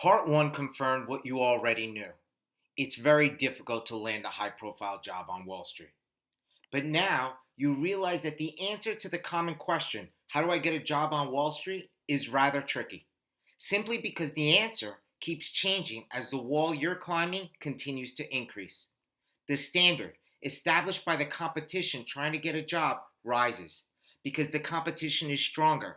Part one confirmed what you already knew. It's very difficult to land a high profile job on Wall Street. But now you realize that the answer to the common question, how do I get a job on Wall Street, is rather tricky. Simply because the answer keeps changing as the wall you're climbing continues to increase. The standard established by the competition trying to get a job rises because the competition is stronger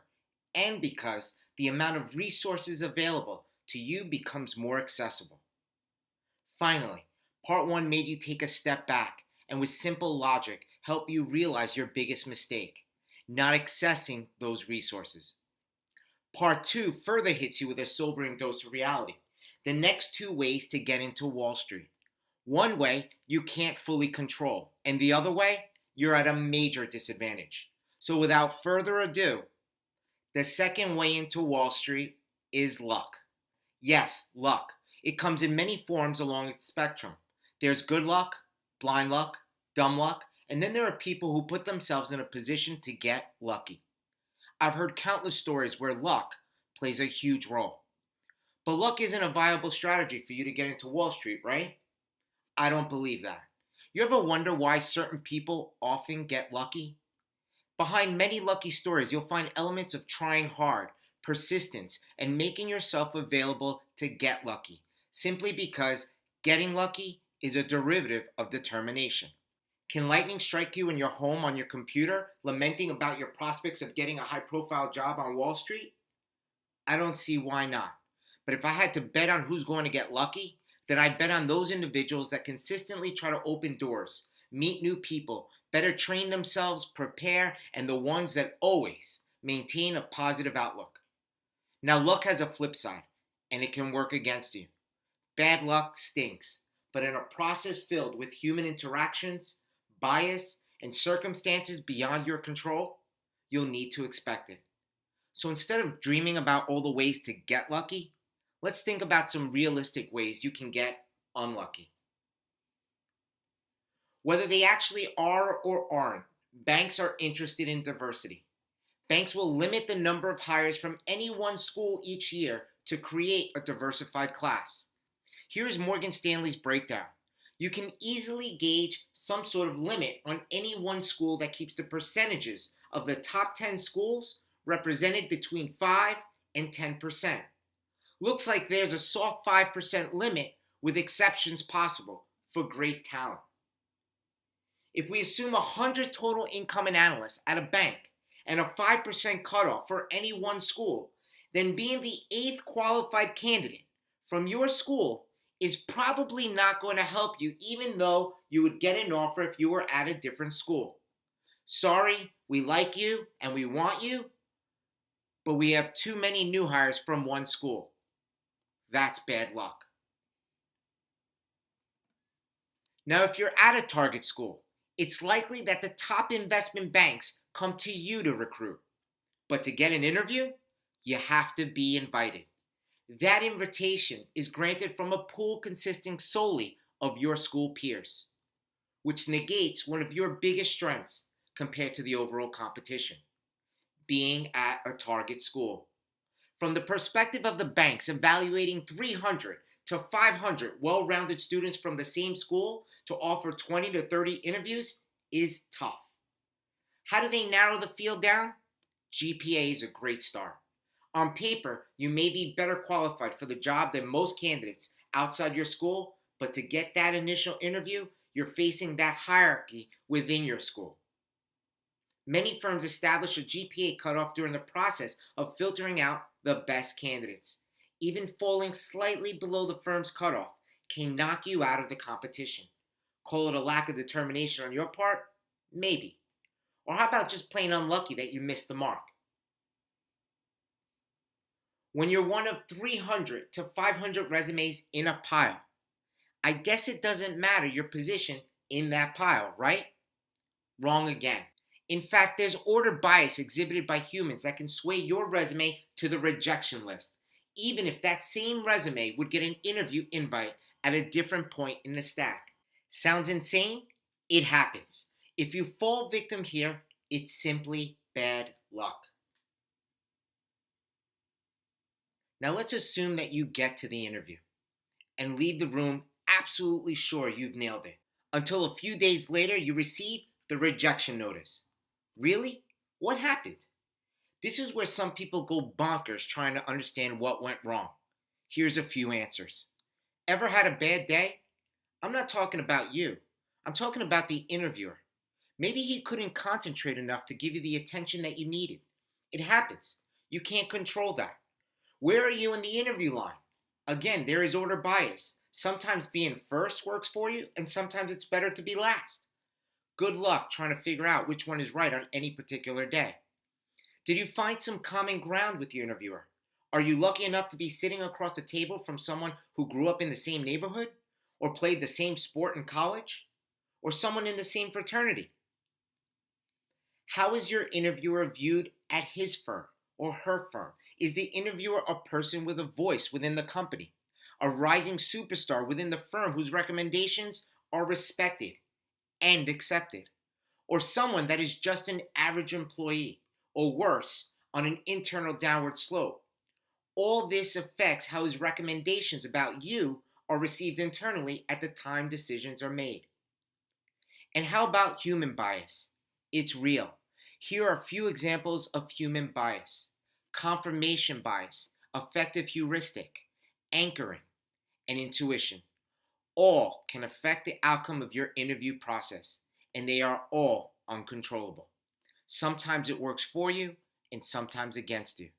and because the amount of resources available to you becomes more accessible. Finally, part one made you take a step back and with simple logic help you realize your biggest mistake, not accessing those resources. Part two further hits you with a sobering dose of reality. The next two ways to get into Wall Street. One way you can't fully control, and the other way you're at a major disadvantage. So without further ado, the second way into Wall Street is luck. Yes, luck. It comes in many forms along its spectrum. There's good luck, blind luck, dumb luck, and then there are people who put themselves in a position to get lucky. I've heard countless stories where luck plays a huge role. But luck isn't a viable strategy for you to get into Wall Street, right? I don't believe that. You ever wonder why certain people often get lucky? Behind many lucky stories, you'll find elements of trying hard, persistence, and making yourself available to get lucky, simply because getting lucky is a derivative of determination. Can lightning strike you in your home on your computer, lamenting about your prospects of getting a high profile job on Wall Street? I don't see why not. But if I had to bet on who's going to get lucky, then I'd bet on those individuals that consistently try to open doors, meet new people, better train themselves, prepare, and the ones that always maintain a positive outlook. Now, luck has a flip side, and it can work against you. Bad luck stinks, but in a process filled with human interactions, bias, and circumstances beyond your control, you'll need to expect it. So instead of dreaming about all the ways to get lucky, let's think about some realistic ways you can get unlucky. Whether they actually are or aren't, banks are interested in diversity. Banks will limit the number of hires from any one school each year to create a diversified class. Here's Morgan Stanley's breakdown. You can easily gauge some sort of limit on any one school that keeps the percentages of the top 10 schools represented between 5 and 10%. Looks like there's a soft 5% limit with exceptions possible for great talent. If we assume 100 total incoming analysts at a bank and a 5% cutoff for any one school, then being the 8th qualified candidate from your school is probably not going to help you, even though you would get an offer if you were at a different school. Sorry, we like you and we want you, but we have too many new hires from one school. That's bad luck. Now, if you're at a target school, it's likely that the top investment banks come to you to recruit. But to get an interview, you have to be invited. That invitation is granted from a pool consisting solely of your school peers, which negates one of your biggest strengths compared to the overall competition, being at a target school. From the perspective of the banks, evaluating 300 to 500 well-rounded students from the same school to offer 20 to 30 interviews is tough. How do they narrow the field down? GPA is a great start. On paper, you may be better qualified for the job than most candidates outside your school, but to get that initial interview, you're facing that hierarchy within your school. Many firms establish a GPA cutoff during the process of filtering out the best candidates. Even falling slightly below the firm's cutoff can knock you out of the competition. Call it a lack of determination on your part? Maybe. Or how about just plain unlucky that you missed the mark? When you're one of 300 to 500 resumes in a pile, I guess it doesn't matter your position in that pile, right? Wrong again. In fact, there's order bias exhibited by humans that can sway your resume to the rejection list, even if that same resume would get an interview invite at a different point in the stack. Sounds insane? It happens. If you fall victim here, it's simply bad luck. Now let's assume that you get to the interview and leave the room absolutely sure you've nailed it, until a few days later you receive the rejection notice. Really? What happened? This is where some people go bonkers trying to understand what went wrong. Here's a few answers. Ever had a bad day? I'm not talking about you. I'm talking about the interviewer. Maybe he couldn't concentrate enough to give you the attention that you needed. It happens. You can't control that. Where are you in the interview line? Again, there is order bias. Sometimes being first works for you, and sometimes it's better to be last. Good luck trying to figure out which one is right on any particular day. Did you find some common ground with your interviewer? Are you lucky enough to be sitting across the table from someone who grew up in the same neighborhood? Or played the same sport in college? Or someone in the same fraternity? How is your interviewer viewed at his firm or her firm? Is the interviewer a person with a voice within the company? A rising superstar within the firm whose recommendations are respected and accepted? Or someone that is just an average employee, or worse, on an internal downward slope? All this affects how his recommendations about you are received internally at the time decisions are made. And how about human bias? It's real. Here are a few examples of human bias: confirmation bias, affective heuristic, anchoring, and intuition. All can affect the outcome of your interview process, and they are all uncontrollable. Sometimes it works for you, and sometimes against you.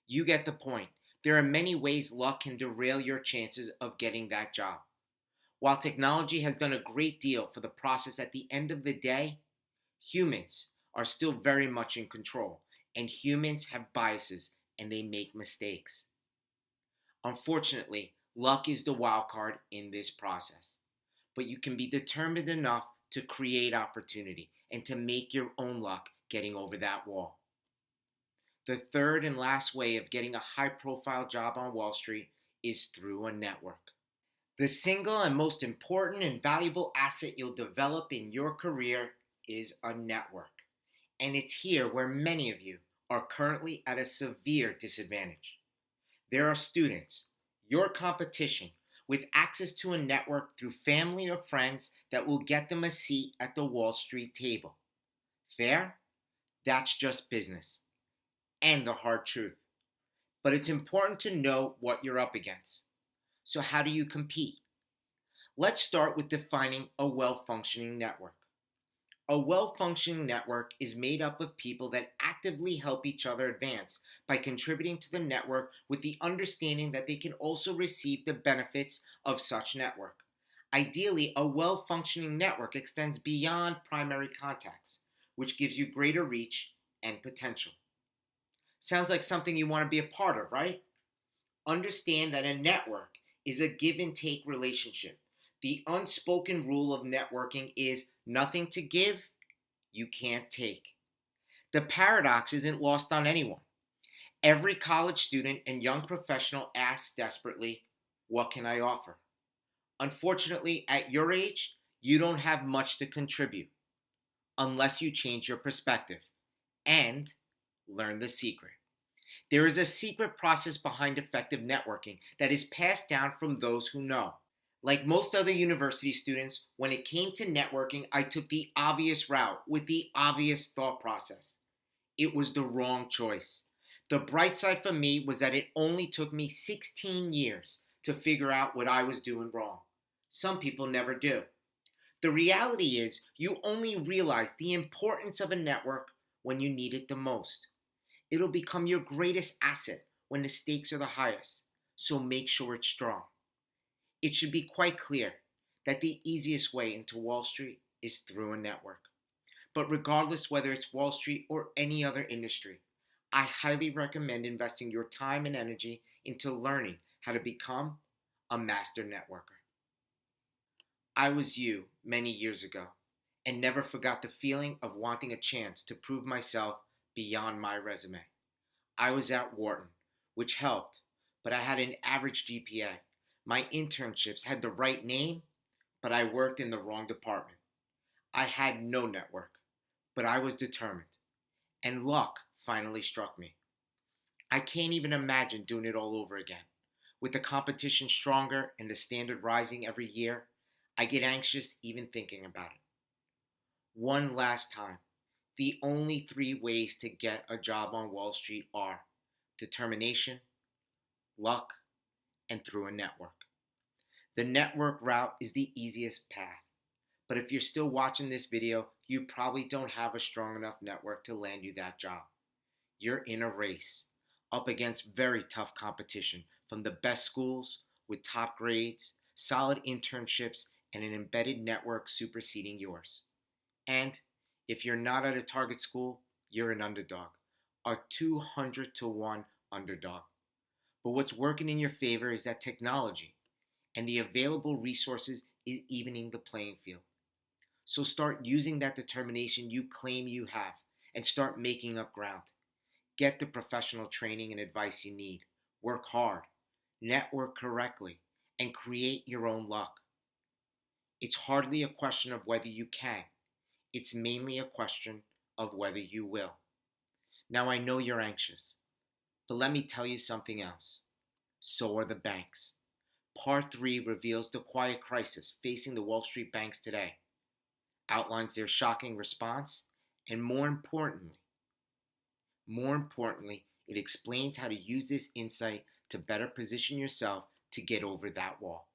You get the point. There are many ways luck can derail your chances of getting that job. While technology has done a great deal for the process, at the end of the day, humans are still very much in control, and humans have biases and they make mistakes. Unfortunately, luck is the wild card in this process, but you can be determined enough to create opportunity and to make your own luck getting over that wall. The third and last way of getting a high profile job on Wall Street is through a network. The single and most important and valuable asset you'll develop in your career is a network. And it's here where many of you are currently at a severe disadvantage. There are students, your competition, with access to a network through family or friends that will get them a seat at the Wall Street table. Fair? That's just business. And the hard truth. But it's important to know what you're up against. So how do you compete? Let's start with defining a well-functioning network. A well-functioning network is made up of people that actively help each other advance by contributing to the network with the understanding that they can also receive the benefits of such network. Ideally, a well-functioning network extends beyond primary contacts, which gives you greater reach and potential. Sounds like something you want to be a part of, right? Understand that a network is a give and take relationship. The unspoken rule of networking is nothing to give, you can't take. The paradox isn't lost on anyone. Every college student and young professional asks desperately, what can I offer? Unfortunately, at your age, you don't have much to contribute unless you change your perspective and learn the secret. There is a secret process behind effective networking that is passed down from those who know. Like most other university students, when it came to networking, I took the obvious route with the obvious thought process. It was the wrong choice. The bright side for me was that it only took me 16 years to figure out what I was doing wrong. Some people never do. The reality is, you only realize the importance of a network when you need it the most. It'll become your greatest asset when the stakes are the highest, so make sure it's strong. It should be quite clear that the easiest way into Wall Street is through a network. But regardless whether it's Wall Street or any other industry, I highly recommend investing your time and energy into learning how to become a master networker. I was you many years ago and never forgot the feeling of wanting a chance to prove myself beyond my resume. I was at Wharton, which helped, but I had an average GPA. My internships had the right name, but I worked in the wrong department. I had no network, but I was determined, and luck finally struck me. I can't even imagine doing it all over again. With the competition stronger and the standard rising every year, I get anxious even thinking about it. One last time. The only three ways to get a job on Wall Street are determination, luck, and through a network. The network route is the easiest path, but if you're still watching this video, you probably don't have a strong enough network to land you that job. You're in a race, up against very tough competition from the best schools with top grades, solid internships, and an embedded network superseding yours. And if you're not at a target school, you're an underdog, a 200 to 1 underdog. But what's working in your favor is that technology and the available resources is evening the playing field. So start using that determination you claim you have and start making up ground. Get the professional training and advice you need. Work hard, network correctly, and create your own luck. It's hardly a question of whether you can, it's mainly a question of whether you will. Now I know you're anxious, but let me tell you something else. So are the banks. Part 3 reveals the quiet crisis facing the Wall Street banks today, outlines their shocking response, and more importantly, it explains how to use this insight to better position yourself to get over that wall.